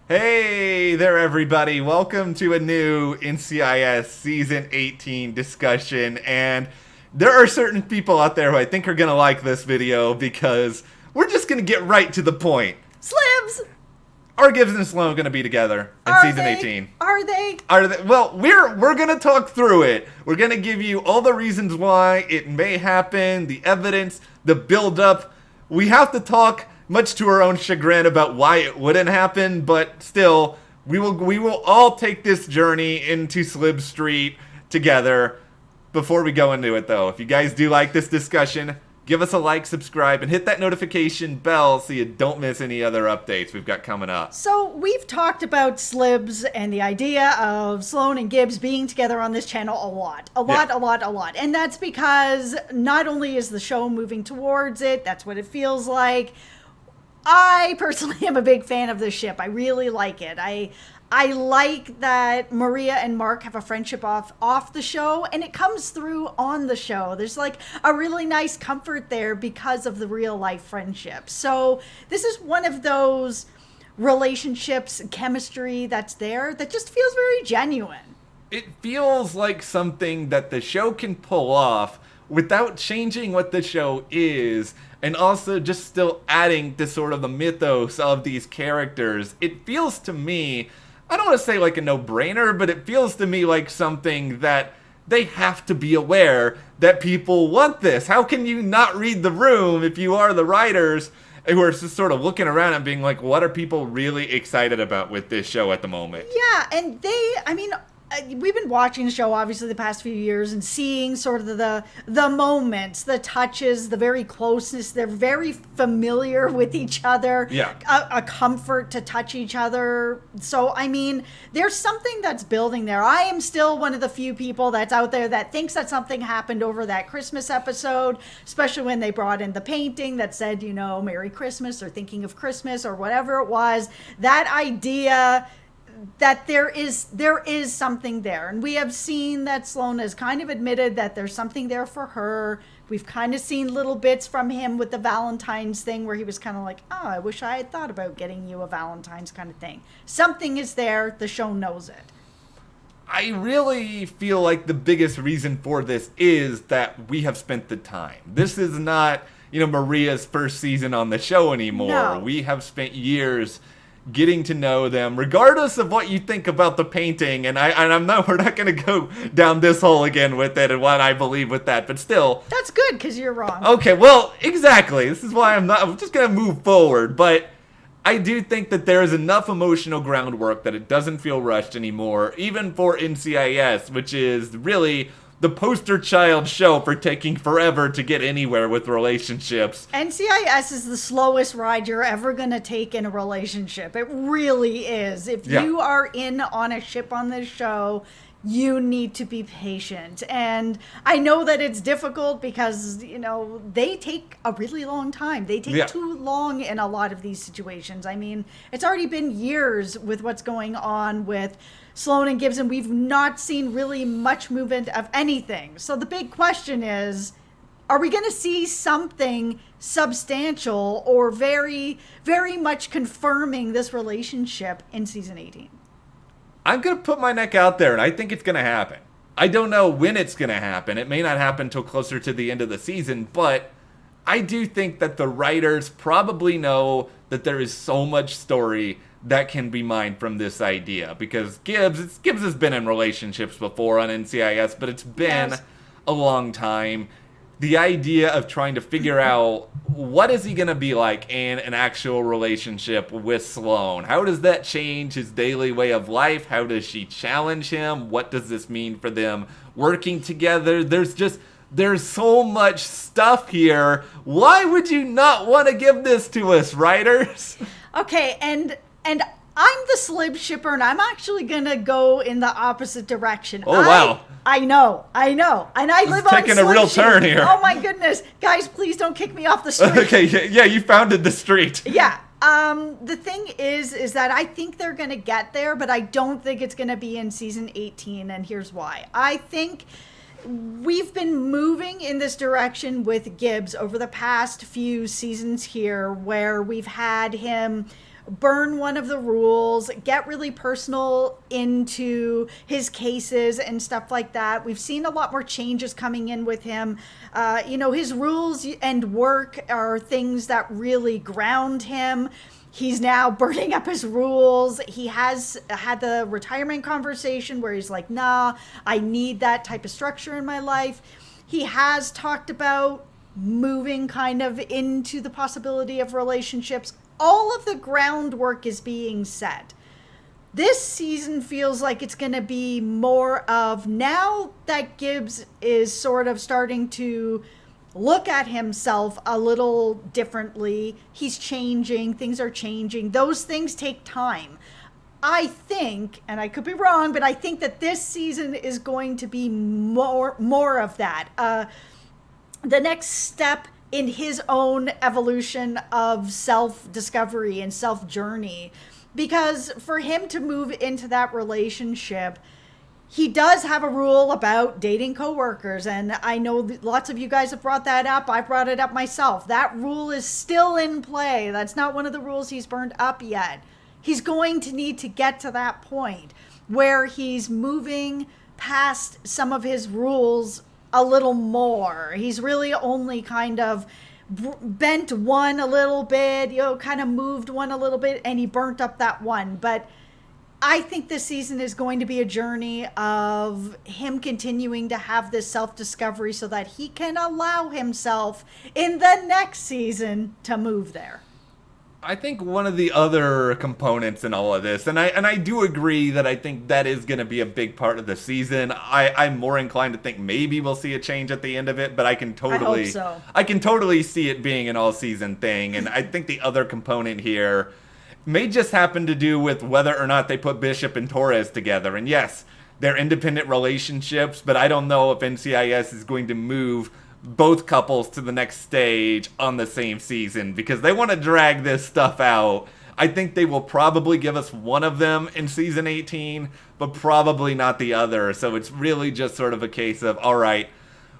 Hey there, everybody. Welcome to a new NCIS Season 18 discussion. And there are certain people out there who I think are going to like this video because we're just going to get right to the point. Slibs! Are Gibbs and Sloane going to be together in Season 18? Are they? Well, we're going to talk through it. We're going to give you all the reasons why it may happen, the evidence, the build-up. We have to talk much to our own chagrin about why it wouldn't happen, but still, we will all take this journey into Slib Street together. Before we go into it, though, if you guys do like this discussion, give us a like, subscribe, and hit that notification bell so you don't miss any other updates we've got coming up. So we've talked about Slibs and the idea of Sloane and Gibbs being together on this channel a lot. And that's because not only is the show moving towards it, that's what it feels like. I personally am a big fan of this ship. I really like it. I like that Maria and Mark have a friendship off the show, and it comes through on the show. There's like a really nice comfort there because of the real life friendship. So this is one of those relationships, chemistry that's there that just feels very genuine. It feels like something that the show can pull off without changing what the show is, and also just still adding to sort of the mythos of these characters. It feels to me, I don't want to say like a no-brainer, but it feels to me like something that they have to be aware that people want this. How can you not read the room if you are the writers who are just sort of looking around and being like, what are people really excited about with this show at the moment? Yeah, and we've been watching the show obviously the past few years and seeing sort of the moments, the touches, the very closeness. They're very familiar with each other. Yeah. A comfort to touch each other. So, there's something that's building there. I am still one of the few people that's out there that thinks that something happened over that Christmas episode, especially when they brought in the painting that said, Merry Christmas or thinking of Christmas or whatever it was. That idea that there is something there, and we have seen that Sloane has kind of admitted that there's something there for her. We've kind of seen little bits from him with the Valentine's thing where he was kind of like, oh, I wish I had thought about getting you a Valentine's kind of thing. Something is there. The show knows it. I really feel like the biggest reason for this is that we have spent the time. This is not, Maria's first season on the show anymore. No. We have spent years getting to know them, regardless of what you think about the painting. And we're not going to go down this hole again with it and what I believe with that, but still. That's good, because you're wrong. Okay, well, exactly. This is why I'm just going to move forward. But I do think that there is enough emotional groundwork that it doesn't feel rushed anymore, even for NCIS, which is really the poster child show for taking forever to get anywhere with relationships. NCIS is the slowest ride you're ever going to take in a relationship. It really is. If you are in on a ship on this show, you need to be patient. And I know that it's difficult because, they take a really long time. They take too long in a lot of these situations. It's already been years with what's going on with Sloane and Gibbs, and we've not seen really much movement of anything. So the big question is, are we going to see something substantial or very, very much confirming this relationship in Season 18? I'm going to put my neck out there, and I think it's going to happen. I don't know when it's going to happen. It may not happen until closer to the end of the season, but I do think that the writers probably know that there is so much story that can be mined from this idea, because Gibbs has been in relationships before on NCIS, but it's been a long time. The idea of trying to figure out what is he going to be like in an actual relationship with Sloane? How does that change his daily way of life? How does she challenge him? What does this mean for them working together? There's so much stuff here. Why would you not want to give this to us, writers? Okay, and I'm the Slib shipper, and I'm actually going to go in the opposite direction. Oh, wow. I know. And I live on taking a real turn here. Oh, my goodness. Guys, please don't kick me off the street. Okay, yeah, you founded the street. Yeah. The thing is that I think they're going to get there, but I don't think it's going to be in Season 18, and here's why. I think we've been moving in this direction with Gibbs over the past few seasons here, where we've had him burn one of the rules, get really personal into his cases and stuff like that. We've seen a lot more changes coming in with him. His rules and work are things that really ground him. He's now burning up his rules. He has had the retirement conversation where he's like, nah, I need that type of structure in my life. He has talked about moving kind of into the possibility of relationships. All of the groundwork is being set. This season feels like it's going to be more of, now that Gibbs is sort of starting to look at himself a little differently, he's changing, things are changing. Those things take time. I think, and I could be wrong, but I think that this season is going to be more of that. The next step in his own evolution of self-discovery and self-journey. Because for him to move into that relationship, he does have a rule about dating coworkers, and I know lots of you guys have brought that up. I brought it up myself. That rule is still in play. That's not one of the rules he's burned up yet. He's going to need to get to that point where he's moving past some of his rules a little more. He's really only kind of bent one a little bit, kind of moved one a little bit, and he burnt up that one. But I think this season is going to be a journey of him continuing to have this self-discovery so that he can allow himself in the next season to move there. I think one of the other components in all of this, and I do agree that I think that is going to be a big part of the season. I'm more inclined to think maybe we'll see a change at the end of it, but I can totally see it being an all-season thing. And I think the other component here may just happen to do with whether or not they put Bishop and Torres together. And yes, they're independent relationships, but I don't know if NCIS is going to move both couples to the next stage on the same season, because they want to drag this stuff out. I think they will probably give us one of them in season 18, but probably not the other. So it's really just sort of a case of, all right,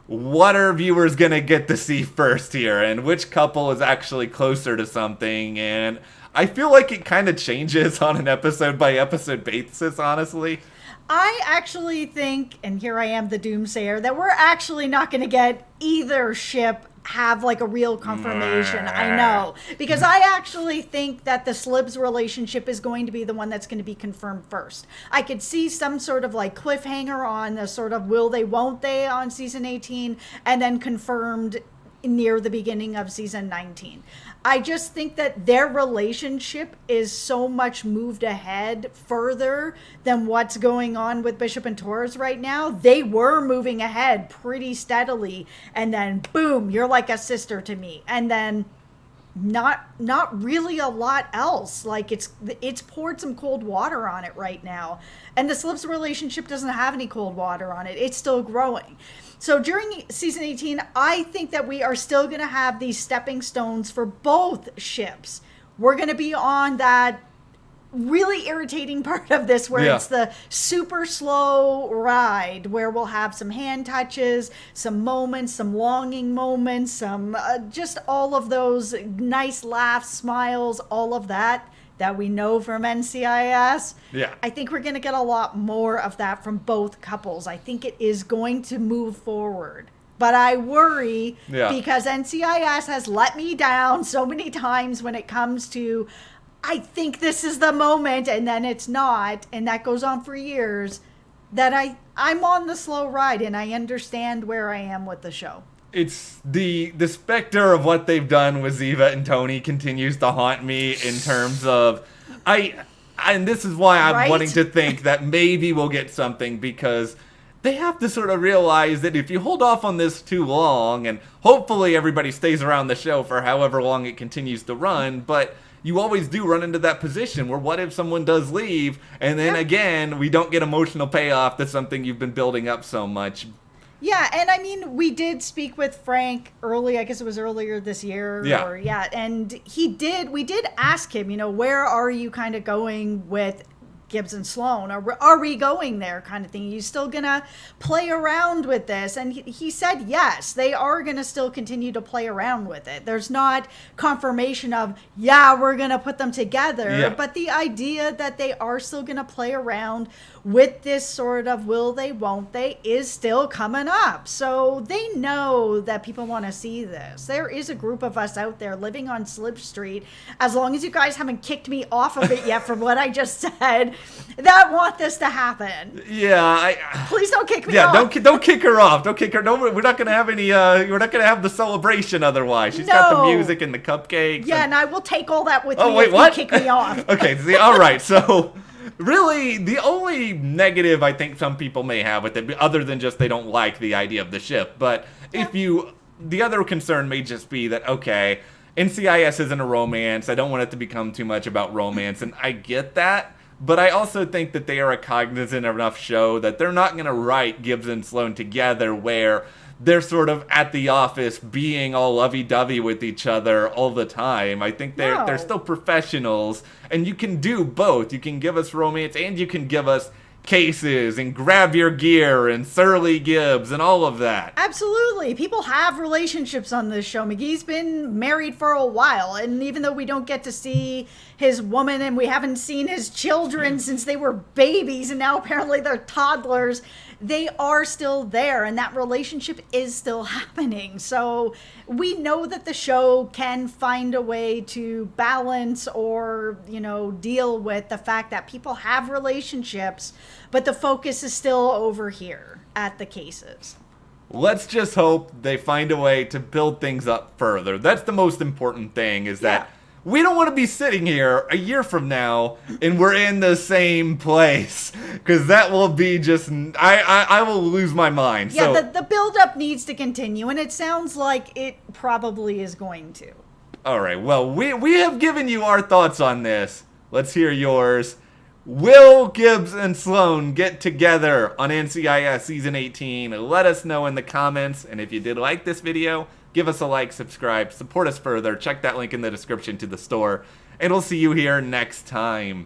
what are viewers going to get to see first here, and which couple is actually closer to something? And I feel like it kind of changes on an episode by episode basis, honestly. I actually think, and here I am, the doomsayer, that we're actually not going to get either ship have like a real confirmation. I know, because I actually think that the Slibs relationship is going to be the one that's going to be confirmed first. I could see some sort of like cliffhanger on the sort of will they, won't they on season 18, and then confirmed near the beginning of season 19. I just think that their relationship is so much moved ahead further than what's going on with Bishop and Torres right now. They were moving ahead pretty steadily, and then boom, you're like a sister to me. And then not really a lot else. Like it's poured some cold water on it right now. And the Slibs relationship doesn't have any cold water on it. It's still growing. So during season 18, I think that we are still going to have these stepping stones for both ships. We're going to be on that really irritating part of this where it's the super slow ride where we'll have some hand touches, some moments, some longing moments, some just all of those nice laughs, smiles, all of that we know from NCIS. Yeah. I think we're going to get a lot more of that from both couples. I think it is going to move forward. But I worry because NCIS has let me down so many times when it comes to, I think this is the moment, and then it's not, and that goes on for years, that I'm on the slow ride, and I understand where I am with the show. It's the specter of what they've done with Ziva and Tony continues to haunt me in terms of, and this is why I'm wanting to think that maybe we'll get something, because they have to sort of realize that if you hold off on this too long, and hopefully everybody stays around the show for however long it continues to run, but you always do run into that position where what if someone does leave, and then again, we don't get emotional payoff to something you've been building up so much. Yeah, and I mean, we did speak with Frank early, I guess it was earlier this year. And we did ask him, where are you kind of going with Gibbs and Sloane? Are we going there kind of thing? Are you still going to play around with this? And he said yes, they are going to still continue to play around with it. There's not confirmation of, yeah, we're going to put them together, but the idea that they are still going to play around with this sort of will they, won't they is still coming up. So they know that people want to see this. There is a group of us out there living on Slip Street, as long as you guys haven't kicked me off of it yet from what I just said, that want this to happen. Yeah, please don't kick me off. Yeah, don't kick her off. Don't kick her. No, we're not gonna have any. We're not gonna have the celebration otherwise. She's got the music and the cupcakes. Yeah, and I will take all that with me wait, if what? you kick me off. Okay, see, all right. So, really, the only negative I think some people may have with it, other than just they don't like the idea of the ship, but the other concern may just be that, okay, NCIS isn't a romance. I don't want it to become too much about romance, and I get that. But I also think that they are a cognizant enough show that they're not going to write Gibbs and Sloane together where they're sort of at the office being all lovey-dovey with each other all the time. I think they're still professionals, and you can do both. You can give us romance, and you can give us cases and grab your gear and Surly Gibbs and all of that. Absolutely. People have relationships on this show. McGee's been married for a while, and even though we don't get to see his woman and we haven't seen his children since they were babies and now apparently they're toddlers, they are still there, and that relationship is still happening. So we know that the show can find a way to balance or, deal with the fact that people have relationships, but the focus is still over here at the cases. Let's just hope they find a way to build things up further. That's the most important thing, is that we don't want to be sitting here a year from now and we're in the same place, because that will be just, I will lose my mind. Yeah, so the build-up needs to continue, and it sounds like it probably is going to. All right, well, we have given you our thoughts on this. Let's hear yours. Will Gibbs and Sloane get together on NCIS Season 18? Let us know in the comments, and if you did like this video, give us a like, subscribe, support us further. Check that link in the description to the store, and we'll see you here next time.